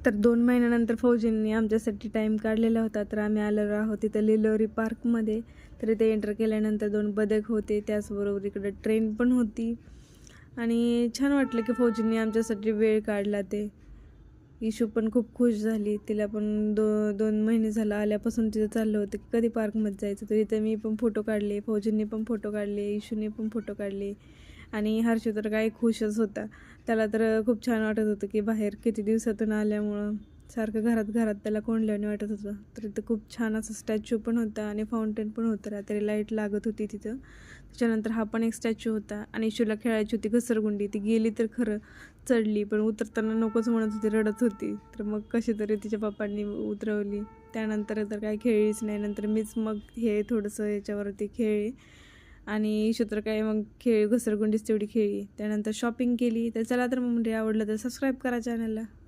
तर 2 महिन्यानंतर फौजींनी आमच्यासाठी टाईम काढलेला होता. तर आम्ही आलेलो आहोत तिथं लिलोरी पार्कमध्ये. तर इथे एंटर केल्यानंतर 2 बदक होते, त्याचबरोबर इकडं ट्रेन पण होती आणि छान वाटलं की फौजींनी आमच्यासाठी वेळ काढला ते. इशू पण खूप खुश झाली. तिला पण 2 महिने झालं आल्यापासून तिचं चाललं होतं की कधी पार्कमध्ये जायचं. तर इथे मी पण फोटो काढले, फौजींनी पण फोटो काढले, इशूने पण फोटो काढले आणि हर्षू तर काय खुशच होता. त्याला तर खूप छान वाटत होतं की बाहेर किती दिवसातून आल्यामुळं सारखं घरात त्याला कोंडल्याने वाटत होतं. तर इथं खूप छान असं स्टॅच्यू पण होता आणि फाउंटेन पण होतं. रात्री लाईट लागत होती तिथं. त्याच्यानंतर हा पण एक स्टॅच्यू होता आणि इशूला खेळायची होती घसरगुंडी. ती गेली तर खरं, चढली पण उतरताना नकोच म्हणत होती, रडत होती. तर मग कशी तरी तिच्या पप्पांनी उतरवली. त्यानंतर तर काही खेळलीच नाही. नंतर मीच मग हे थोडंसं याच्यावरती खेळली आणि इशू तर काय मग घसरगुंडीच तेवढी खेळली. त्यानंतर शॉपिंग केली. तर चला तर मग आवडलं तर सबस्क्राईब करा चॅनलला.